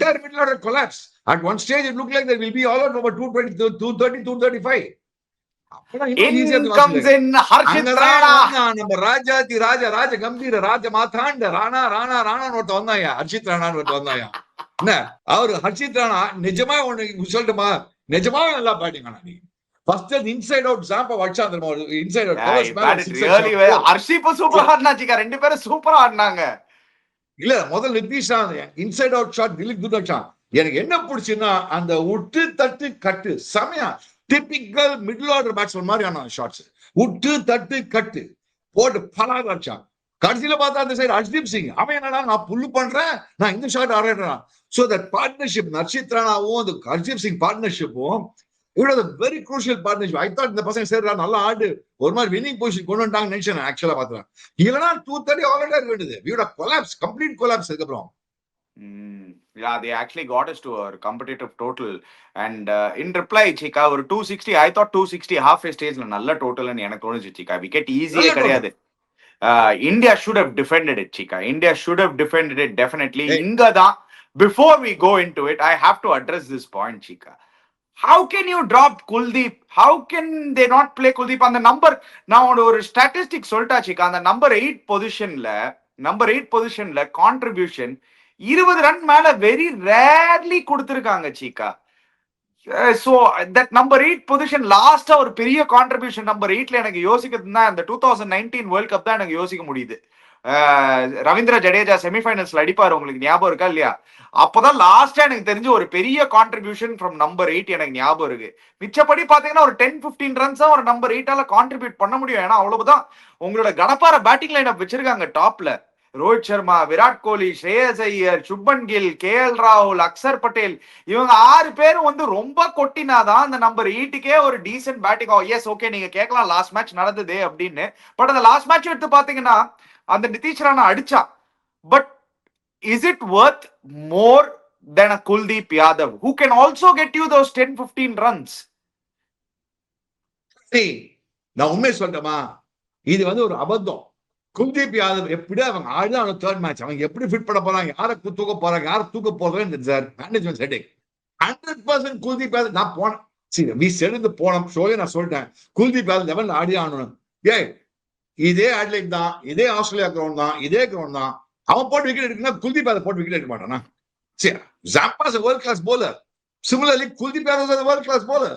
entire middle order collapse. At one stage, it looked like there will be all out over 220, 230, 235. In comes in Harshit Rana. நம்ம ராஜாதி ராஜ கம்பீர ராஜ மாத்தாண்ட ராணா ஒருத்த வந்தாயா, ஹர்ஷித் ராணான்னு ஒருத்த வந்தாயா. என்ன அவரு ஹர்ஷித் ராணா நிஜமா ஒண்ணு சொல்லட்டுமா, நிஜமா நல்லா பேட்டிங் ஆனா. நீ ஃபர்ஸ்ட் இன்சைட் அவுட் ஜாம்ப வச்சா அந்த இன்சைட் அவுட் ஹர்ஷிப் சூப்பரா ஆடுனாச்சிக்கா, ரெண்டு பேரும் சூப்பரா ஆடினாங்க. இல்ல முதல்ல Nitish inside out shot Dilip துர்கான். எனக்கு என்ன பிடிச்சுன்னா அந்த உட்டு தட்டு கட்டு சமயா டிபிக்கல் மிடில் ஆர்டர் பேட்ஸ்மேன் மாதிரியான ஷாட்ஸ். உட்டு தட்டு கட்டு போட்டு பலாக அடிச்சான். கடைசியில பார்த்தா அந்த சைடு ஹர்ஷ்தீப் சிங் அவன் என்னடா நான் புல்லு பண்றேன், நான் இந்த ஷாட் ஆடுறேன். சோ தட் பார்ட்னர்ஷிப் ஹர்ஷித் ராணாவும் அந்த ஹர்ஷ்தீப் சிங் பார்ட்னர்ஷிப்பும் இவ்வளவு very crucial partnership. I thought இந்த பசங்க சேர்றா நல்லா ஆடு ஒரு மாதிரி வின்னிங் பொசிஷன் கொண்டு வந்துட்டாங்க நினைச்சேன். ஆக்சுவலா பாத்துறேன் இல்லைன்னா 230 ஆல்ரெடி இருக்க வேண்டியது. We would have collapsed, complete collapse அதுக்கப்புறம். Yeah, they actually got us to a competitive total. And in reply, Chika, ஒரு 260, I thought 260 halfway stage நல்ல total ன்னு எனக்கு தோணுச்சு Chika. Wicket easy கிடையாது. India should have defended it, Chika. India should have defended it definitely. இங்கதான் before we go into it, I have to address this point, Chika. How can you drop Kuldeep? How can they not play Kuldeep? அந்த number நான் ஒரு statistic சொல்லிட்டா Chika. அந்த number 8 பொசிஷன்ல contribution 20 run மேல very rarely கொடுத்திருக்காங்க Chika. So that number 8 position லாஸ்டா ஒரு பெரிய கான்ட்ரிபியூஷன் நம்பர் 8ல எனக்கு யோசிக்கிறதுனா அந்த 2019 வேர்ல்ட் கப் தான் எனக்கு யோசிக்க முடியுது. ரவீந்திர ஜடேஜா செமிஃபைனல்ஸ்ல அடிப்பாரு, உங்களுக்கு ஞாபகம் இருக்கா இல்லையா? அப்பதான் லாஸ்டா எனக்கு தெரிஞ்சு ஒரு பெரிய கான்ட்ரிபியூஷன் ஃப்ரம் நம்பர் 8 எனக்கு ஞாபகம் இருக்கு. மிச்சப்படி பாத்தீங்கன்னா ஒரு 10-15 ரன்ஸ் தான் ஒரு நம்பர் 8ஆல கான்ட்ரிபியூட் பண்ண முடியும். ஏன்னா அவ்வளவுதான் உங்களோட கணப்பார பேட்டிங் லைன் அப் வச்சிருக்காங்க டாப்ல. ரோஹித் சர்மா, விராட் கோலி, ஸ்ரேயஸ் ஐயர், சுப்மன் கில், KL ராகுல், அக்சர் பட்டேல், இவங்க 6 பேரும் வந்து ரொம்ப கொட்டினாதான் அந்த நம்பர் 8க்கே ஒரு டீசென்ட் பேட்டிங் ஆகும். எஸ் ஓகே, நீங்க கேட்கலாம் லாஸ்ட் மேட்ச் நடந்தது அப்படின்னு. பட் அந்த லாஸ்ட் மேட்ச் எடுத்து பாத்தீங்கன்னா அந்த நிதிஷ் ராணா அடிச்சா. But is it worth more then a Kuldeep Yadav who can also get you those 10-15 runs? நான் உண்மை சொல்லட்டுமா, இது வந்து ஒரு அபத்தம். குல்தீப் யாதவ் எப்படி அவங்க ஆடுதான் தேர்ட் மேட்ச், அவங்க எப்படி ஃபிட் பண்ண போறாங்க, யாரை தூக்க போறாங்க, யாரை தூக்க போறாங்க sir management setting. 100% Kuldeep Yadav நான் போனேன். சரி வி செடுந்து போனோம் ஷோயே நான் சொல்லிட்டேன் குல்தீப் யாதவ் லெவல்ல ஆடி ஆடணும். இதே அட்லைட் தான், இதே ஆஸ்திரேலியா கிரவுண்ட் தான், இதே கிரவுண்ட் தான். அவன் போட்டு விக்கெட் எடுக்கணும், குல்தீப் யாதவ் போட்டு விக்கெட் எடுக்க மாட்டானா? சரி, Zampa is a world class bowler. Similarly, Kuldeep Yadav is a world class bowler.